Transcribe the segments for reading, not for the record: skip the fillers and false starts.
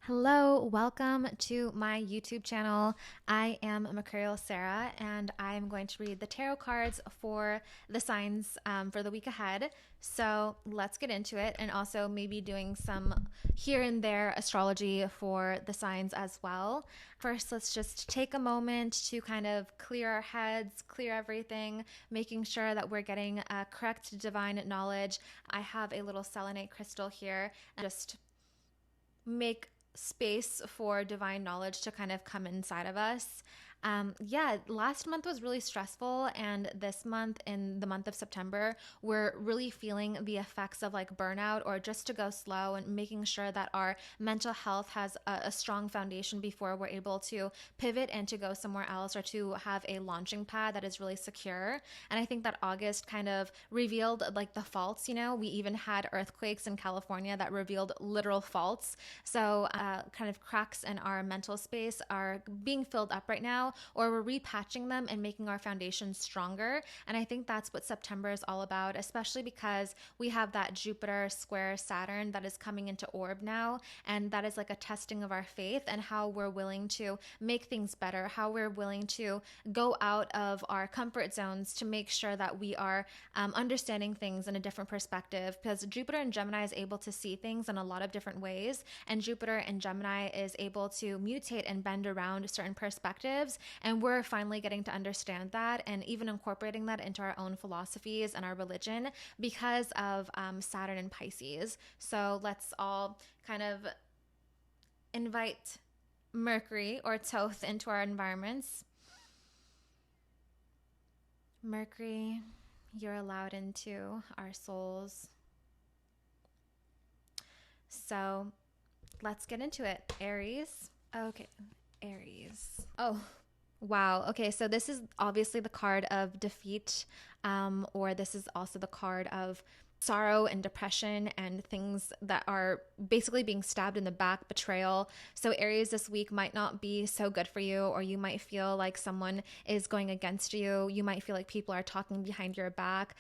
Hello, welcome to my YouTube channel. I am Mercurial Sarah, and I'm going to read the tarot cards for the signs for the week ahead. So let's get into it, and also maybe doing some here and there astrology for the signs as well. First, let's just take a moment to kind of clear our heads, clear everything, making sure that we're getting correct divine knowledge. I have a little selenite crystal here, and just make space for divine knowledge to kind of come inside of us. Last month was really stressful, and this month, in the month of September, we're really feeling the effects of like burnout or just to go slow and making sure that our mental health has a strong foundation before we're able to pivot and to go somewhere else or to have a launching pad that is really secure. And I think that August kind of revealed like the faults. We even had earthquakes in California that revealed literal faults. So, kind of cracks in our mental space are being filled up right now, or we're repatching them and making our foundation stronger. And I think that's what September is all about, especially because we have that Jupiter square Saturn that is coming into orb now. And that is like a testing of our faith and how we're willing to make things better, how we're willing to go out of our comfort zones to make sure that we are understanding things in a different perspective. Because Jupiter in Gemini is able to see things in a lot of different ways. And Jupiter in Gemini is able to mutate and bend around certain perspectives. And we're finally getting to understand that and even incorporating that into our own philosophies and our religion because of Saturn and Pisces. So let's all kind of invite Mercury or Thoth into our environments. Mercury, you're allowed into our souls. So let's get into it. Aries. Okay, Aries. Oh, wow. Okay, so this is obviously the card of defeat, or this is also the card of sorrow and depression and things that are basically being stabbed in the back, betrayal. So Aries this week might not be so good for you, or you might feel like someone is going against you. You might feel like people are talking behind your back.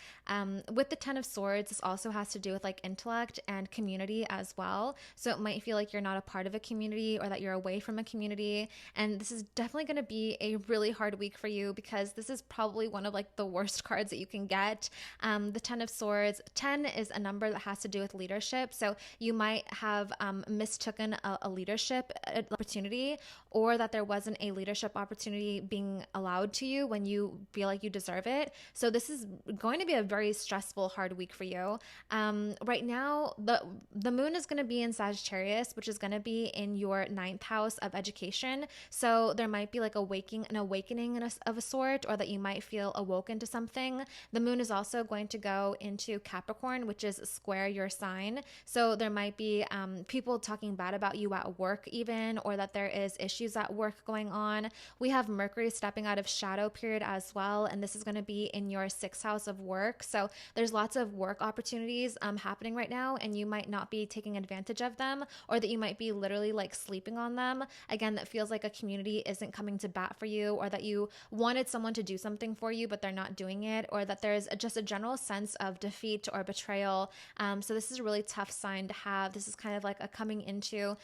With the Ten of Swords, this also has to do with like intellect and community as well. So it might feel like you're not a part of a community or that you're away from a community. And this is definitely going to be a really hard week for you because this is probably one of like the worst cards that you can get. The Ten of Swords, 10 is a number that has to do with leadership. So you might have mistaken a leadership opportunity, or that there wasn't a leadership opportunity being allowed to you when you feel like you deserve it. So this is going to be a very stressful, hard week for you. Right now, the moon is going to be in Sagittarius, which is going to be in your ninth house of education. So there might be like an awakening of a sort, or that you might feel awoken to something. The moon is also going to go into Capricorn, which is square your sign. So there might be people talking bad about you at work even, or that there is issues at work going on. We have Mercury stepping out of shadow period as well, and this is going to be in your sixth house of work. So there's lots of work opportunities happening right now, and you might not be taking advantage of them, or that you might be literally like sleeping on them. Again, that feels like a community isn't coming to bat for you, or that you wanted someone to do something for you but they're not doing it, or that there's just a general sense of defeat or betrayal. So this is a really tough sign to have. This is kind of like a coming into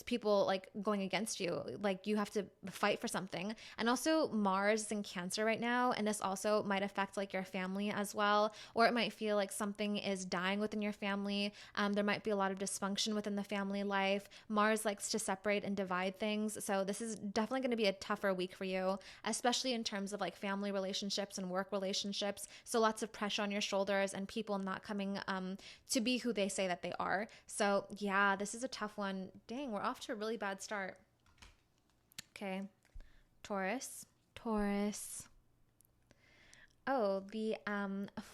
people like going against you, like you have to fight for something. And also Mars is in Cancer right now, and this also might affect like your family as well, or it might feel like something is dying within your family. There might be a lot of dysfunction within the family life. Mars likes to separate and divide things, so this is definitely going to be a tougher week for you, especially in terms of like family relationships and work relationships. So lots of pressure on your shoulders and people not coming to be who they say that they are. So yeah, this is a tough one. Dang, we're off to a really bad start. Okay, Taurus. Taurus. Oh, the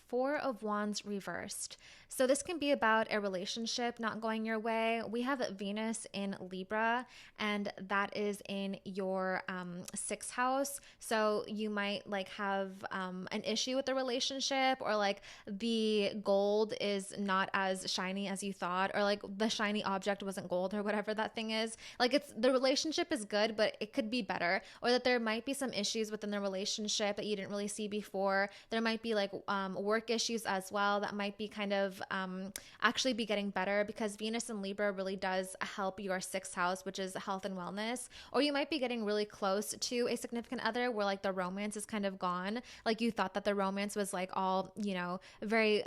Four of Wands reversed. So this can be about a relationship not going your way. We have Venus in Libra, and that is in your sixth house. So you might like have an issue with the relationship, or like the gold is not as shiny as you thought, or like the shiny object wasn't gold, or whatever that thing is. Like it's the relationship is good, but it could be better, or that there might be some issues within the relationship that you didn't really see before, or there might be like work issues as well that might be kind of actually be getting better, because Venus in Libra really does help your sixth house, which is health and wellness. Or you might be getting really close to a significant other where like the romance is kind of gone. Like you thought that the romance was like all, you know, very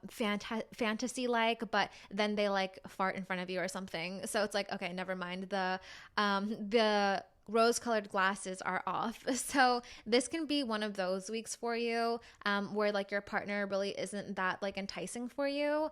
fantasy like, but then they like fart in front of you or something. So it's like, okay, never mind. The rose-colored glasses are off. So this can be one of those weeks for you, where like your partner really isn't that like enticing for you.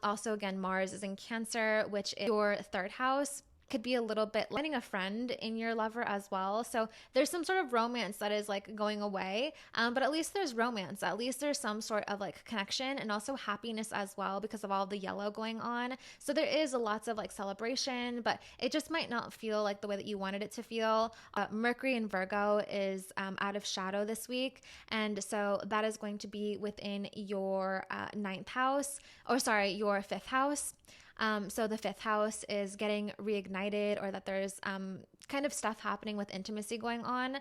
Also, again, Mars is in Cancer, which is your third house. Could be a little bit letting a friend in your lover as well. So there's some sort of romance that is like going away, but at least there's romance. At least there's some sort of like connection and also happiness as well because of all the yellow going on. So there is lots of like celebration, but it just might not feel like the way that you wanted it to feel. Mercury in Virgo is out of shadow this week, and so that is going to be within your ninth house, or sorry, your fifth house. So the fifth house is getting reignited, or that there's kind of stuff happening with intimacy going on.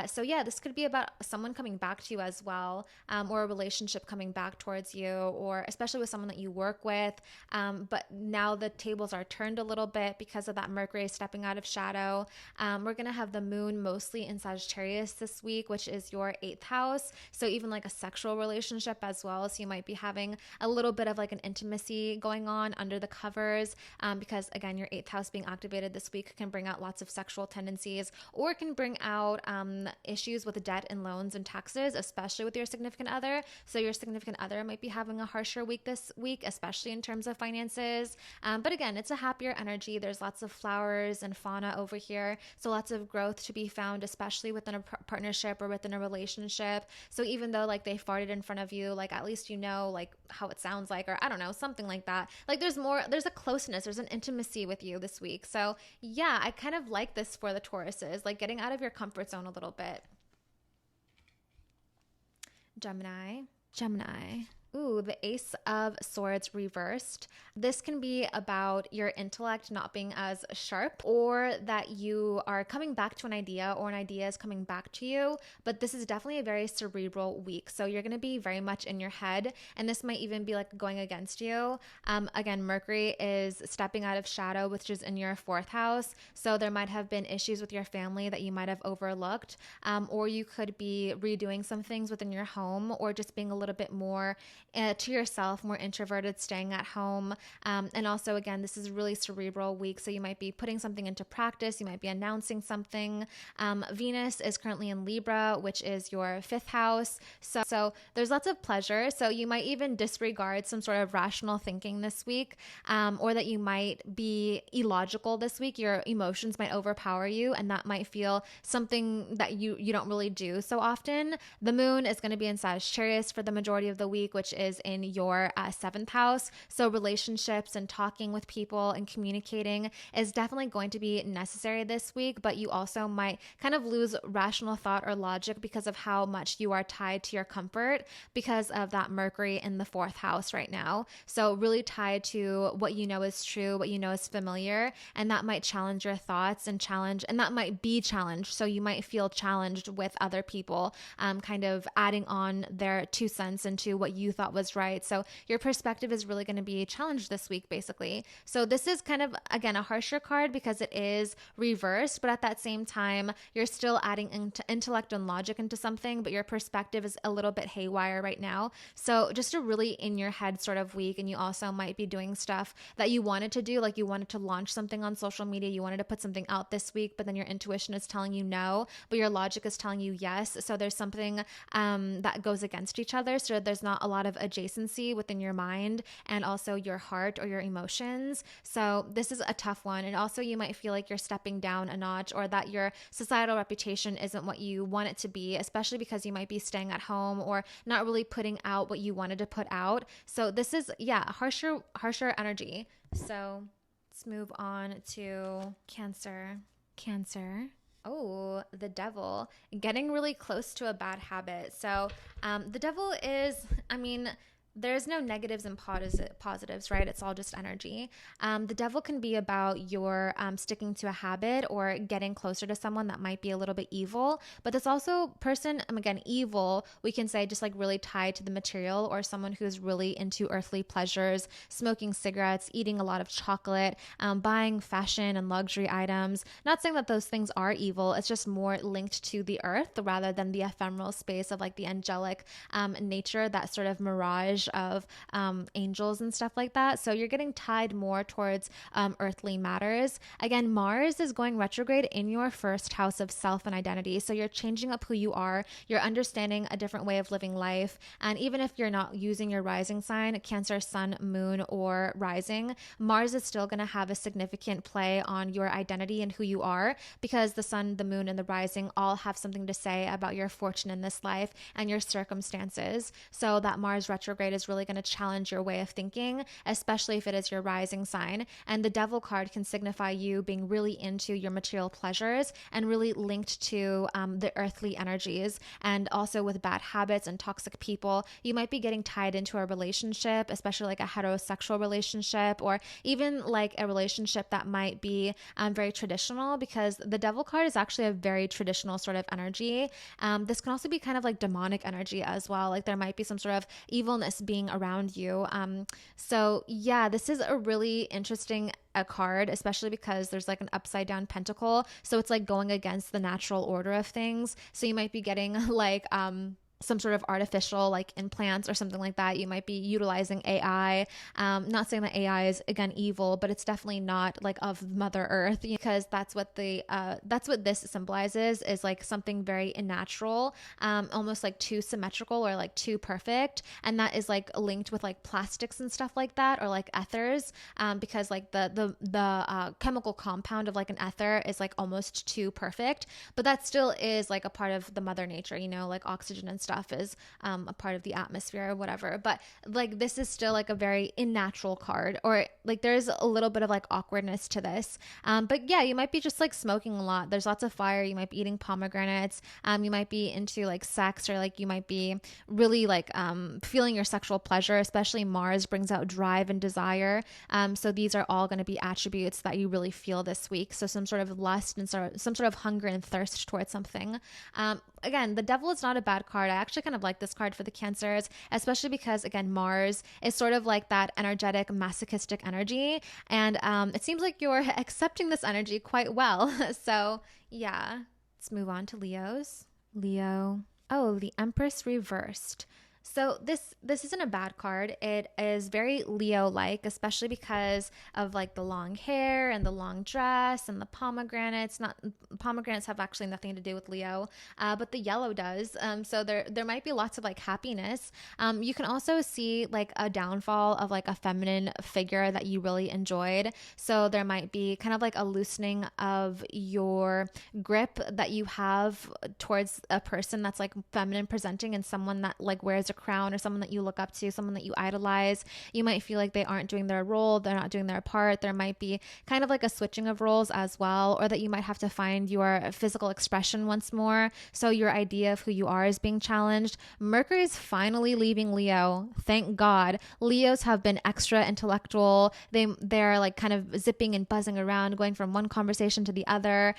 So yeah, this could be about someone coming back to you as well, or a relationship coming back towards you, or especially with someone that you work with. But now the tables are turned a little bit because of that Mercury stepping out of shadow. We're going to have the moon mostly in Sagittarius this week, which is your eighth house. So even like a sexual relationship as well. So you might be having a little bit of like an intimacy going on under the covers, because again, your eighth house being activated this week can bring out lots of sexual tendencies, or it can bring out issues with debt and loans and taxes, especially with your significant other. So your significant other might be having a harsher week this week, especially in terms of finances. But again, it's a happier energy. There's lots of flowers and fauna over here. So lots of growth to be found, especially within a partnership or within a relationship. So even though like they farted in front of you, like at least you know like how it sounds like, or I don't know, something like that. Like there's a closeness, there's an intimacy with you this week. So yeah, I kind of like this for the Tauruses, like getting out of your comfort zone a little bit. Gemini. Ooh, the Ace of Swords reversed. This can be about your intellect not being as sharp, or that you are coming back to an idea, or an idea is coming back to you. But this is definitely a very cerebral week. So you're going to be very much in your head, and this might even be like going against you. Again, Mercury is stepping out of shadow, which is in your fourth house. So there might have been issues with your family that you might have overlooked, or you could be redoing some things within your home, or just being a little bit more to yourself, more introverted, staying at home. And also, again, this is a really cerebral week. So you might be putting something into practice. You might be announcing something. Venus is currently in Libra, which is your fifth house. So there's lots of pleasure. So you might even disregard some sort of rational thinking this week, or that you might be illogical this week. Your emotions might overpower you, and that might feel something that you don't really do so often. The moon is going to be in Sagittarius for the majority of the week, which is in your seventh house. So relationships and talking with people and communicating is definitely going to be necessary this week, but you also might kind of lose rational thought or logic because of how much you are tied to your comfort because of that Mercury in the fourth house right now. So really tied to what you know is true, what you know is familiar, and that might challenge your thoughts and that might be challenged. So you might feel challenged with other people, kind of adding on their 2 cents into what you thought was right. So your perspective is really going to be challenged this week, basically. So this is kind of, again, a harsher card because it is reversed, but at that same time, you're still adding intellect and logic into something, but your perspective is a little bit haywire right now. So just a really in your head sort of week. And you also might be doing stuff that you wanted to do, like you wanted to launch something on social media, you wanted to put something out this week, but then your intuition is telling you no, but your logic is telling you yes. So there's something that goes against each other. So there's not a lot of adjacency within your mind and also your heart or your emotions. So this is a tough one. And also you might feel like you're stepping down a notch, or that your societal reputation isn't what you want it to be, especially because you might be staying at home or not really putting out what you wanted to put out. So this is, yeah, harsher energy. So let's move on to Cancer. Oh, the Devil, getting really close to a bad habit. So the Devil is, there's no negatives and positives, right? It's all just energy. The devil can be about your sticking to a habit or getting closer to someone that might be a little bit evil. But that's also person, again, evil, we can say just like really tied to the material, or someone who's really into earthly pleasures, smoking cigarettes, eating a lot of chocolate, buying fashion and luxury items. Not saying that those things are evil. It's just more linked to the earth rather than the ephemeral space of like the angelic nature, that sort of mirage of angels and stuff like that. So you're getting tied more towards earthly matters. Again, Mars is going retrograde in your first house of self and identity. So you're changing up who you are. You're understanding a different way of living life. And even if you're not using your rising sign, Cancer, Sun, Moon, or rising, Mars is still going to have a significant play on your identity and who you are, because the sun, the moon, and the rising all have something to say about your fortune in this life and your circumstances. So that Mars retrograde is really going to challenge your way of thinking, especially if it is your rising sign. And the devil card can signify you being really into your material pleasures and really linked to the earthly energies. And also with bad habits and toxic people, you might be getting tied into a relationship, especially like a heterosexual relationship, or even like a relationship that might be very traditional, because the devil card is actually a very traditional sort of energy. This can also be kind of like demonic energy as well. Like there might be some sort of evilness being around you. So yeah, this is a really interesting card, especially because there's like an upside down pentacle. So it's like going against the natural order of things. So you might be getting like, some sort of artificial like implants or something like that. You might be utilizing AI. Not saying that AI is again evil, but it's definitely not like of Mother Earth, because that's what this symbolizes, is like something very unnatural, almost like too symmetrical or like too perfect. And that is like linked with like plastics and stuff like that, or like ethers, because like the chemical compound of like an ether is like almost too perfect, but that still is like a part of the mother nature, you know, like oxygen and stuff is a part of the atmosphere or whatever. But like this is still like a very unnatural card, or like there's a little bit of like awkwardness to this. But yeah, you might be just like smoking a lot. There's lots of fire. You might be eating pomegranates. You might be into like sex, or like you might be really like feeling your sexual pleasure, especially Mars brings out drive and desire. So these are all going to be attributes that you really feel this week. So some sort of lust and some sort of hunger and thirst towards something. Again, the devil is not a bad card. I actually kind of like this card for the Cancers, especially because, again, Mars is sort of like that energetic, masochistic energy. And it seems like you're accepting this energy quite well. So, yeah. Let's move on to Leos. Leo. Oh, the Empress reversed. So this isn't a bad card. It is very Leo-like, especially because of like the long hair and the long dress and the pomegranates. Pomegranates have actually nothing to do with Leo, but the yellow does. So there might be lots of like happiness. You can also see like a downfall of like a feminine figure that you really enjoyed. So there might be kind of like a loosening of your grip that you have towards a person that's like feminine presenting, and someone that like wears a crown, or someone that you look up to, someone that you idolize. You might feel like they aren't doing their role, they're not doing their part. There might be kind of like a switching of roles as well, or that you might have to find your physical expression once more. So your idea of who you are is being challenged. Mercury is finally leaving Leo. Thank God. Leos have been extra intellectual. They're like kind of zipping and buzzing around, going from one conversation to the other.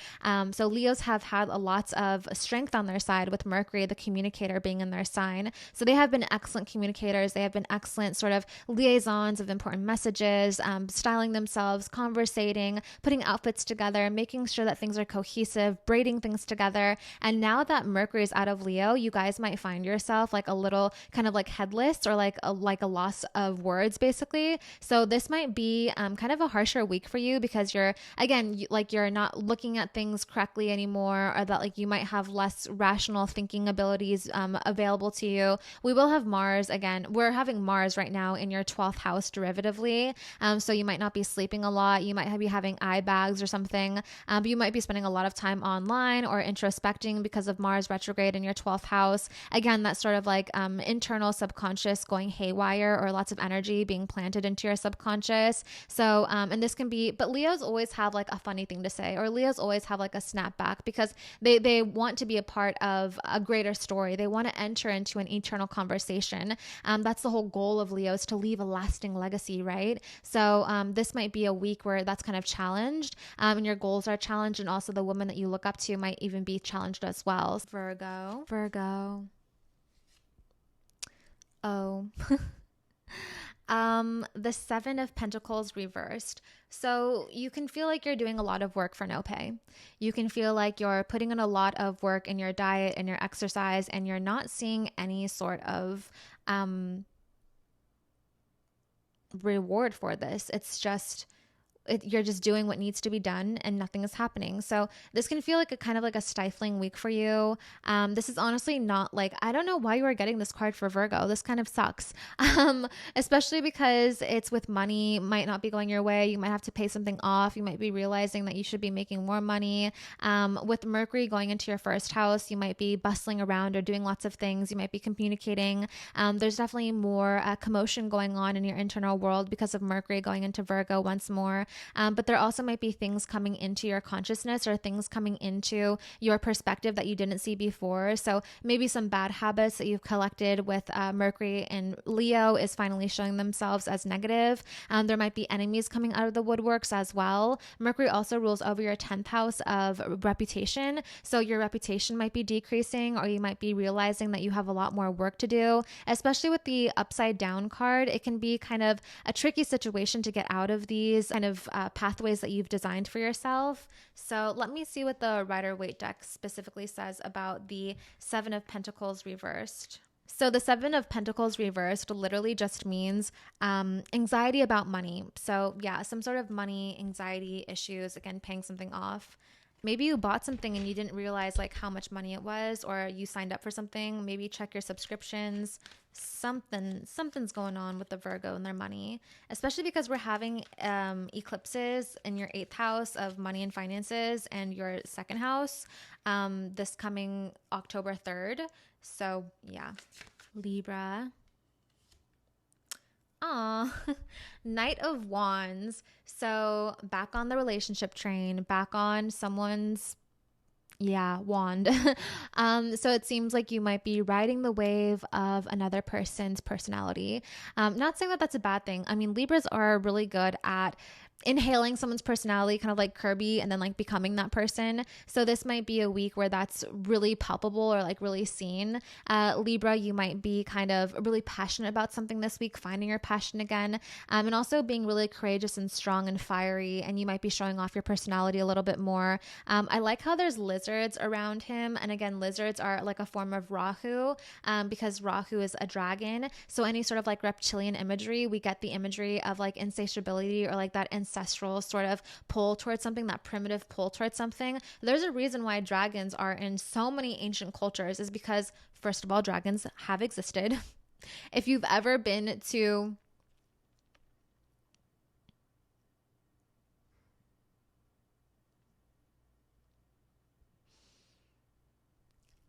So Leos have had a lots of strength on their side, with Mercury, the communicator, being in their sign. So they have been excellent communicators. They have been excellent sort of liaisons of important messages, styling themselves, conversating, putting outfits together, making sure that things are cohesive, braiding things together. And now that Mercury is out of Leo, you guys might find yourself like a little kind of like headless, or like a loss of words, basically. So this might be kind of a harsher week for you, because you're not looking at things correctly anymore, or that like you might have less rational thinking abilities available to you. We will have Mars again. We're having Mars right now in your 12th house derivatively. So you might not be sleeping a lot. You might be having eye bags or something. But you might be spending a lot of time online or introspecting because of Mars retrograde in your 12th house. Again, that's sort of like internal subconscious going haywire, or lots of energy being planted into your subconscious. So, and this can be, but Leos always have like a funny thing to say, or Leos always have like a snapback, because they want to be a part of a greater story. They want to enter into an eternal conversation conversation. That's the whole goal of Leo, is to leave a lasting legacy, right? So this might be a week where that's kind of challenged, and your goals are challenged, and also the woman that you look up to might even be challenged as well. Virgo. Oh. The Seven of Pentacles reversed. So you can feel like you're doing a lot of work for no pay. You can feel like you're putting in a lot of work in your diet and your exercise, and you're not seeing any sort of reward for this. It's just you're just doing what needs to be done and nothing is happening. So this can feel like a kind of like a stifling week for you. This is honestly not like, I don't know why you are getting this card for Virgo. This kind of sucks. Especially because it's with money, might not be going your way. You might have to pay something off. You might be realizing that you should be making more money. With Mercury going into your first house, you might be bustling around or doing lots of things. You might be communicating. There's definitely more commotion going on in your internal world because of Mercury going into Virgo once more. But there also might be things coming into your consciousness or things coming into your perspective that you didn't see before. So maybe some bad habits that you've collected with Mercury and Leo is finally showing themselves as negative. There might be enemies coming out of the woodworks as well. Mercury also rules over your 10th house of reputation. So your reputation might be decreasing, or you might be realizing that you have a lot more work to do, especially with the upside down card. It can be kind of a tricky situation to get out of these kind of pathways that you've designed for yourself. So let me see what the Rider-Waite deck specifically says about the Seven of Pentacles reversed. So the Seven of Pentacles reversed literally just means anxiety about money. So yeah, some sort of money anxiety issues, again, paying something off. Maybe you bought something and you didn't realize like how much money it was, or you signed up for something. Maybe check your subscriptions. Something's going on with the Virgo and their money, especially because we're having eclipses in your 8th house of money and finances and your 2nd house this coming October 3rd. So yeah, Libra. Knight of Wands. So back on the relationship train, back on someone's wand. So it seems like you might be riding the wave of another person's personality. Not saying that that's a bad thing. I mean, Libras are really good at inhaling someone's personality, kind of like Kirby, and then like becoming that person. So this might be a week where that's really palpable or like really seen. Libra, you might be kind of really passionate about something this week, finding your passion again, and also being really courageous and strong and fiery, and you might be showing off your personality a little bit more. I like how there's lizards around him, and again, lizards are like a form of Rahu, because Rahu is a dragon. So any sort of like reptilian imagery, we get the imagery of like insatiability or like that ancestral sort of pull towards something, that primitive pull towards something. There's a reason why dragons are in so many ancient cultures, is because first of all, dragons have existed. If you've ever been to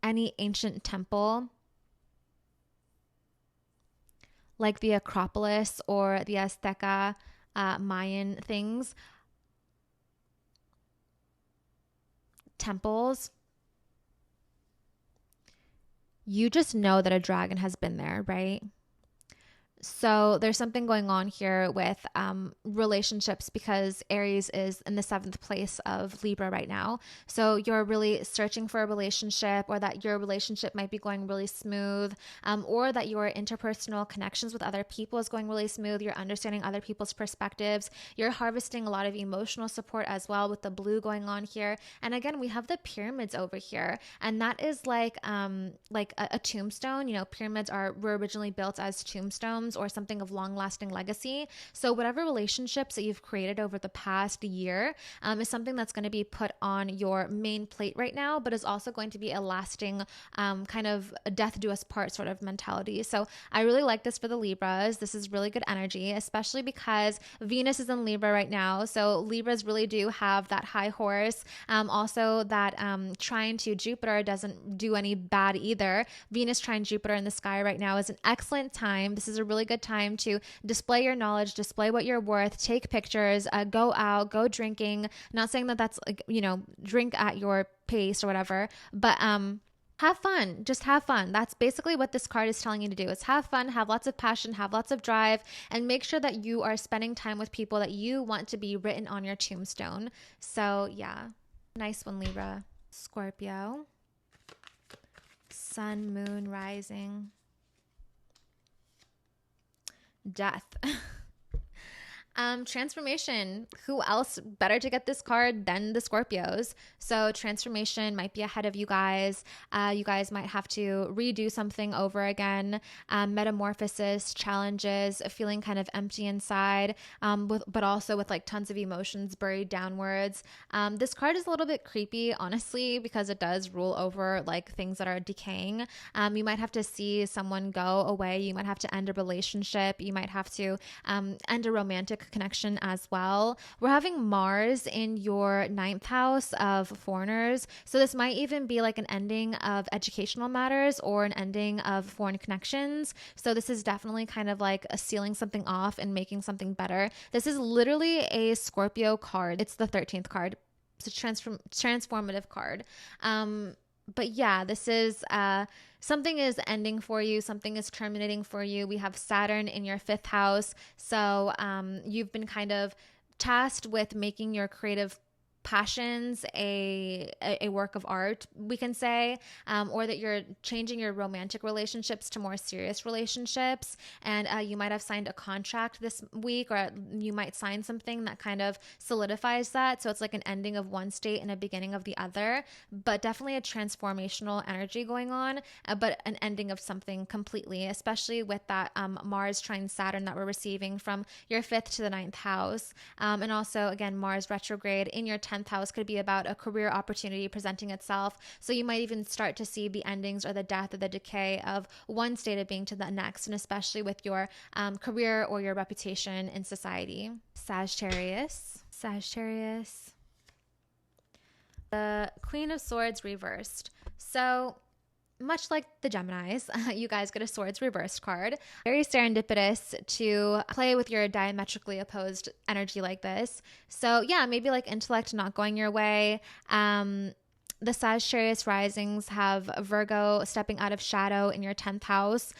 any ancient temple, like the Acropolis or the Azteca Mayan things, temples, you just know that a dragon has been there, right? So there's something going on here with relationships, because Aries is in the 7th place of Libra right now. So you're really searching for a relationship, or that your relationship might be going really smooth, or that your interpersonal connections with other people is going really smooth. You're understanding other people's perspectives. You're harvesting a lot of emotional support as well with the blue going on here. And again, we have the pyramids over here, and that is like a tombstone. You know, pyramids were originally built as tombstones or something of long-lasting legacy. So whatever relationships that you've created over the past year is something that's going to be put on your main plate right now, but is also going to be a lasting kind of death do us part sort of mentality. So I really like this for the Libras. This is really good energy, especially because Venus is in Libra right now. So Libras really do have that high horse. Also that trine to Jupiter doesn't do any bad either. Venus trine Jupiter in the sky right now is an excellent time. This is a really good time to display your knowledge, display what you're worth, take pictures, go out, go drinking. Not saying that that's like, you know, drink at your pace or whatever, but Have fun. Just have fun. That's basically what this card is telling you to do. Is have fun, have lots of passion, have lots of drive, and make sure that you are spending time with people that you want to be written on your tombstone. So, yeah. Nice one, Libra. Scorpio. Sun, moon, rising. Death. Transformation. Who else better to get this card than the Scorpios? So transformation might be ahead of you guys. You guys might have to redo something over again. Metamorphosis, challenges, feeling kind of empty inside, but also with like tons of emotions buried downwards. This card is a little bit creepy, honestly, because it does rule over like things that are decaying. You might have to see someone go away. You might have to end a relationship. You might have to end a romantic connection as well. We're having Mars in your 9th house of foreigners. So this might even be like an ending of educational matters or an ending of foreign connections. So this is definitely kind of like sealing something off and making something better. This is literally a Scorpio card. It's the 13th card. It's a transformative card. But yeah, this is something is ending for you. Something is terminating for you. We have Saturn in your 5th house. So you've been kind of tasked with making your creative passions a work of art, we can say, or that you're changing your romantic relationships to more serious relationships. And you might have signed a contract this week, or you might sign something that kind of solidifies that. So it's like an ending of one state and a beginning of the other, but definitely a transformational energy going on, but an ending of something completely, especially with that Mars trine Saturn that we're receiving from your 5th to the 9th house. And also, again, Mars retrograde in your 10th house could be about a career opportunity presenting itself. So you might even start to see the endings or the death or the decay of one state of being to the next, and especially with your career or your reputation in society. Sagittarius. The Queen of Swords reversed. So much like the Geminis, you guys get a Swords reversed card. Very serendipitous to play with your diametrically opposed energy like this. So yeah, maybe like intellect not going your way. The Sagittarius risings have Virgo stepping out of shadow in your 10th house.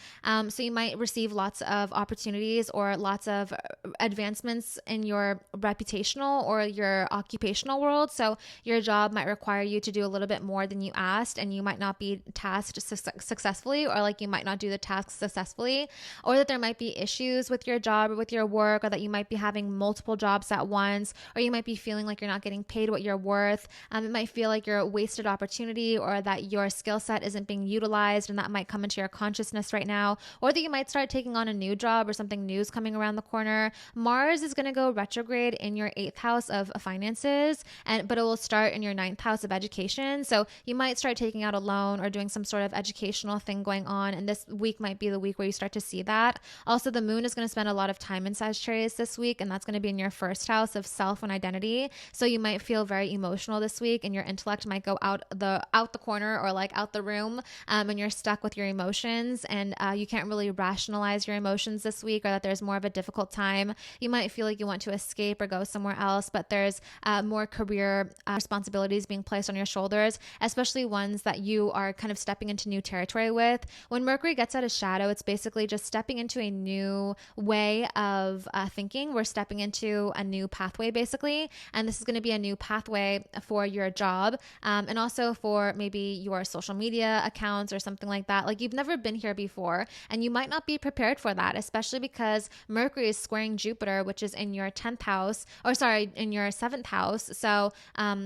So you might receive lots of opportunities or lots of advancements in your reputational or your occupational world. So your job might require you to do a little bit more than you asked, and you might not be tasked successfully, or like you might not do the task successfully, or that there might be issues with your job or with your work, or that you might be having multiple jobs at once, or you might be feeling like you're not getting paid what you're worth. It might feel like you're wasting opportunity, or that your skill set isn't being utilized, and that might come into your consciousness right now, or that you might start taking on a new job or something new is coming around the corner. Mars is going to go retrograde in your 8th house of finances, but it will start in your 9th house of education. So you might start taking out a loan or doing some sort of educational thing going on, and this week might be the week where you start to see that. Also, the moon is going to spend a lot of time in Sagittarius this week, and that's going to be in your 1st house of self and identity. So you might feel very emotional this week, and your intellect might go out the corner, or like out the room, and you're stuck with your emotions, and you can't really rationalize your emotions this week, or that there's more of a difficult time. You might feel like you want to escape or go somewhere else, but there's more career responsibilities being placed on your shoulders, especially ones that you are kind of stepping into new territory with. When Mercury gets out of shadow, it's basically just stepping into a new way of thinking. We're stepping into a new pathway, basically, and this is going to be a new pathway for your job, and also for maybe your social media accounts or something like that. Like, you've never been here before, and you might not be prepared for that, especially because Mercury is squaring Jupiter, which is in your 10th house, or sorry, in your 7th house. So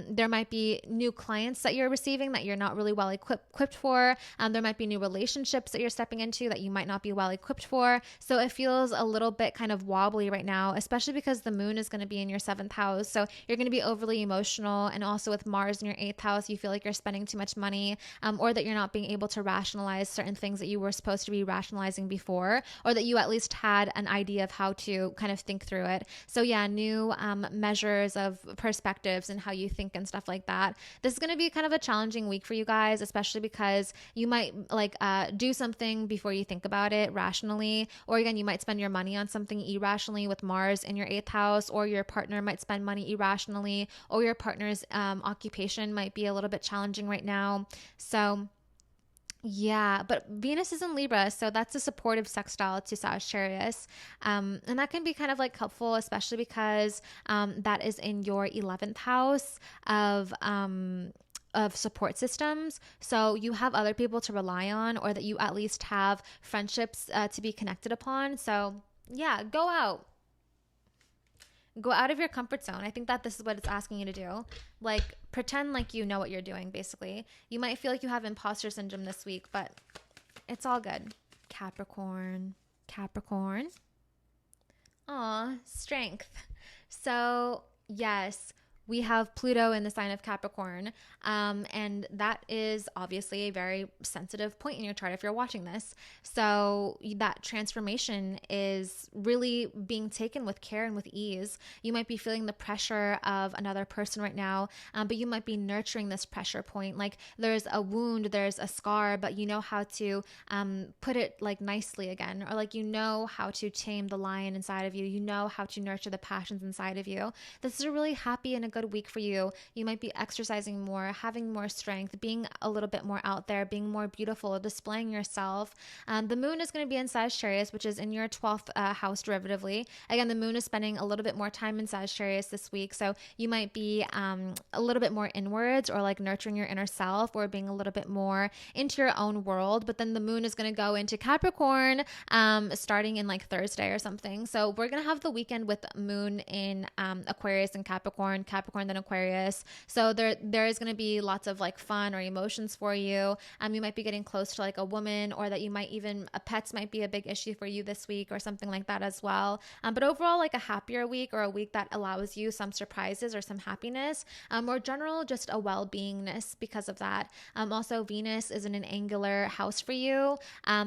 there might be new clients that you're receiving that you're not really well equipped for. There might be new relationships that you're stepping into that you might not be well equipped for. So it feels a little bit kind of wobbly right now, especially because the moon is going to be in your 7th house. So you're going to be overly emotional, and also with Mars in your 8th house, you feel like you're spending too much money, or that you're not being able to rationalize certain things that you were supposed to be rationalizing before, or that you at least had an idea of how to kind of think through it. So yeah, new measures of perspectives and how you think and stuff like that. This is going to be kind of a challenging week for you guys, especially because you might like do something before you think about it rationally, or again, you might spend your money on something irrationally with Mars in your 8th house, or your partner might spend money irrationally, or your partner's occupation might be a little bit challenging right now. So Yeah, but Venus is in Libra, so that's a supportive sextile to Sagittarius. And that can be kind of like helpful, especially because that is in your 11th house of support systems. So you have other people to rely on, or that you at least have friendships to be connected upon. So yeah, go out of your comfort zone. I think that this is what it's asking you to do. Like, pretend like you know what you're doing, basically. You might feel like you have imposter syndrome this week, but it's all good. Capricorn. Capricorn. Aw, strength. So, yes, we have Pluto in the sign of Capricorn. And that is obviously a very sensitive point in your chart if you're watching this. So, that transformation is really being taken with care and with ease. You might be feeling the pressure of another person right now, but you might be nurturing this pressure point. Like, there's a wound, there's a scar, but you know how to put it like nicely again, or like you know how to tame the lion inside of you. You know how to nurture the passions inside of you. This is a really happy and a good week for you. You might be exercising more, having more strength, being a little bit more out there, being more beautiful, displaying yourself. The moon is going to be in Sagittarius, which is in your 12th house derivatively. Again, the moon is spending a little bit more time in Sagittarius this week. So you might be a little bit more inwards, or like nurturing your inner self, or being a little bit more into your own world. But then the moon is going to go into Capricorn starting in like Thursday or something. So we're going to have the weekend with moon in Aquarius and Capricorn, Capricorn then Aquarius. So there is going to be lots of like fun or emotions for you. You might be getting close to like a woman, or that you might even, pets might be a big issue for you this week, or something like that as well. But overall, like a happier week, or a week that allows you some surprises or some happiness, or general just a well-beingness because of that. Also, Venus is in an angular house for you,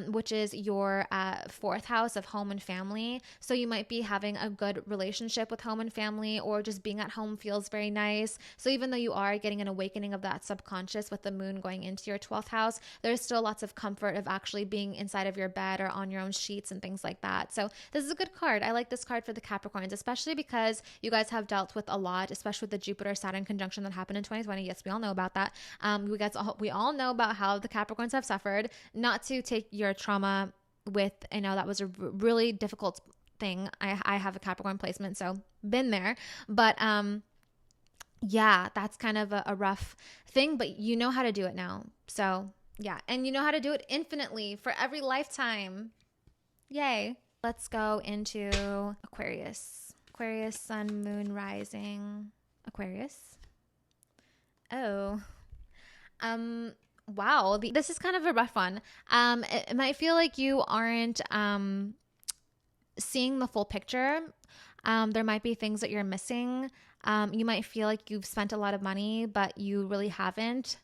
which is your fourth house of home and family. So you might be having a good relationship with home and family, or just being at home feels very nice. So even though you are getting an awakening of that subconscious with the moon going into your 12th house, there's still lots of comfort of actually being inside of your bed or on your own sheets and things like that. So this is a good card. I like this card for the Capricorns, especially because you guys have dealt with a lot, especially with the Jupiter Saturn conjunction that happened in 2020. Yes, we all know about that. We all know about how the Capricorns have suffered. Not to take your trauma with, that was a really difficult thing. I have a Capricorn placement, so been there. But yeah, that's kind of a rough thing, but you know how to do it now. So yeah, and you know how to do it infinitely for every lifetime. Yay. Let's go into Aquarius. Aquarius, sun, moon, rising. Aquarius. Oh. Wow. This is kind of a rough one. It might feel like you aren't seeing the full picture. There might be things that you're missing. You might feel like you've spent a lot of money, but you really haven't.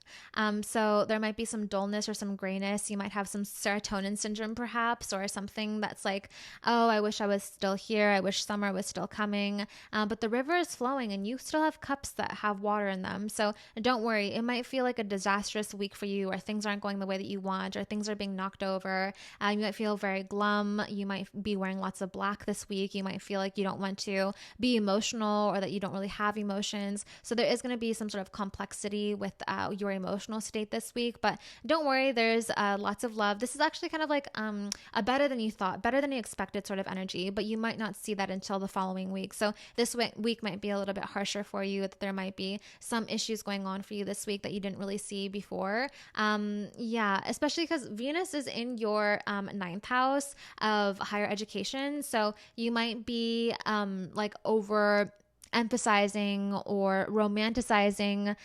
So there might be some dullness or some grayness. You might have some serotonin syndrome, perhaps, or something that's like, oh, I wish I was still here. I wish summer was still coming. But the river is flowing, and you still have cups that have water in them. So don't worry. It might feel like a disastrous week for you, or things aren't going the way that you want, or things are being knocked over. You might feel very glum. You might be wearing lots of black this week. You might feel like you don't want to be emotional, or that you don't really have emotions. So there is going to be some sort of complexity with your emotional state this week, but don't worry, there's lots of love. This is actually kind of like a better than you thought, better than you expected sort of energy, but you might not see that until the following week. So this week might be a little bit harsher for you, that there might be some issues going on for you this week that you didn't really see before. Yeah, especially because Venus is in your ninth house of higher education. So you might be like over emphasizing or romanticizing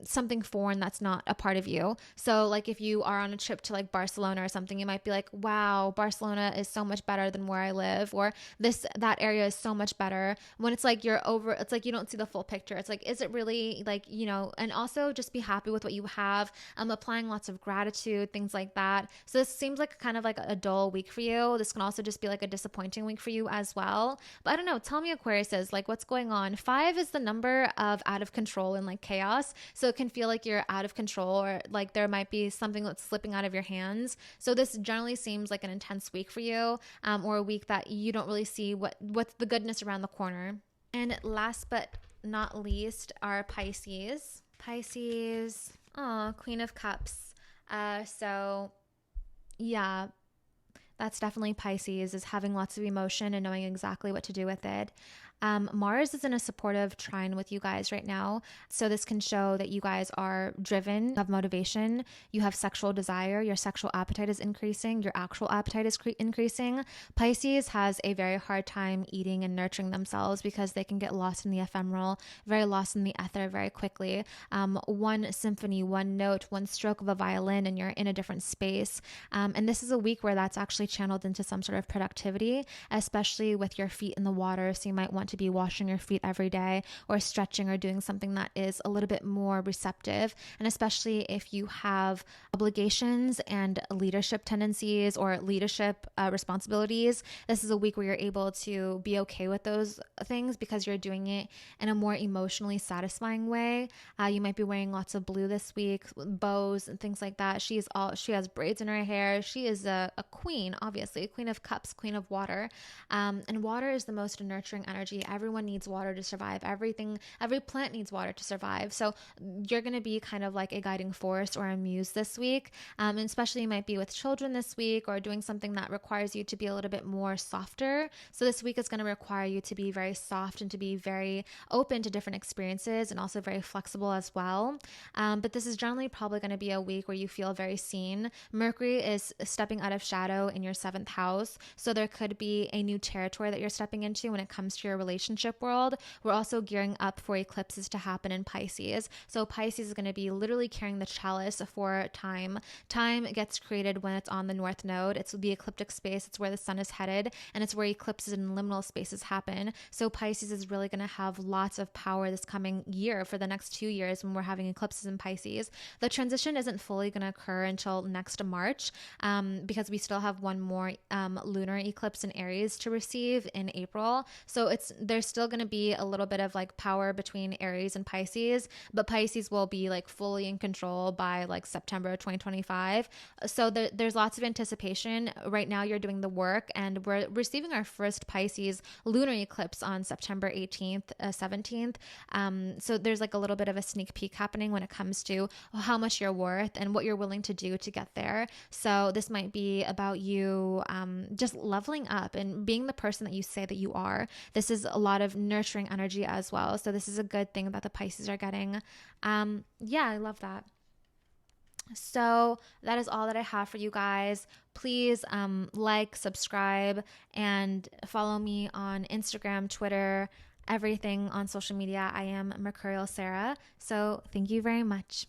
something foreign that's not a part of you. So like if you are on a trip to like Barcelona or something, you might be like, wow, Barcelona is so much better than where I live, or that area is so much better. When it's like it's like you don't see the full picture. It's like, is it really like, and also just be happy with what you have, applying lots of gratitude, things like that. So this seems like kind of like a dull week for you. This can also just be like a disappointing week for you as well. But I don't know, tell me, Aquarius, is like, what's going on? 5 is the number of out of control and like chaos. So it can feel like you're out of control, or like there might be something that's slipping out of your hands. So this generally seems like an intense week for you, or a week that you don't really see what's the goodness around the corner. And last but not least are Pisces. Pisces, oh, Queen of Cups. So yeah, that's definitely Pisces, is having lots of emotion and knowing exactly what to do with it. Mars is in a supportive trine with you guys right now. So this can show that you guys are driven, you have motivation, you have sexual desire, your sexual appetite is increasing, your actual appetite is increasing. Pisces has a very hard time eating and nurturing themselves because they can get lost in the ephemeral, very lost in the ether very quickly. One symphony, one note, one stroke of a violin, and you're in a different space. And this is a week where that's actually channeled into some sort of productivity, especially with your feet in the water. So you might want to be washing your feet every day or stretching or doing something that is a little bit more receptive. And especially if you have obligations and leadership tendencies or leadership responsibilities, this is a week where you're able to be okay with those things because you're doing it in a more emotionally satisfying way. You might be wearing lots of blue this week, bows and things like that. She has braids in her hair. She is a queen, obviously, a queen of cups, queen of water. And water is the most nurturing energy. Everyone needs water to survive. Every plant needs water to survive. So you're going to be kind of like a guiding force or a muse this week. And especially you might be with children this week or doing something that requires you to be a little bit more softer. So this week is going to require you to be very soft and to be very open to different experiences and also very flexible as well. But this is generally probably going to be a week where you feel very seen. Mercury is stepping out of shadow in your 7th house. So there could be a new territory that you're stepping into when it comes to your relationship world. We're also gearing up for eclipses to happen in Pisces. So Pisces is going to be literally carrying the chalice for time. Time gets created when it's on the north node. It's the ecliptic space. It's where the sun is headed, and it's where eclipses and liminal spaces happen. So Pisces is really going to have lots of power this coming year for the next 2 years when we're having eclipses in Pisces. The transition isn't fully going to occur until next March because we still have one more lunar eclipse in Aries to receive in April. So there's still going to be a little bit of like power between Aries and Pisces, but Pisces will be like fully in control by like September 2025. So there's lots of anticipation. Right now you're doing the work, and we're receiving our first Pisces lunar eclipse on September 18th, 17th. So there's like a little bit of a sneak peek happening when it comes to how much you're worth and what you're willing to do to get there. So this might be about you just leveling up and being the person that you say that you are. This is a lot of nurturing energy as well. So this is a good thing that the Pisces are getting. Yeah, I love that. So that is all that I have for you guys. Please like, subscribe, and follow me on Instagram, Twitter, everything on social media. I am Mercurial Sarah. So thank you very much.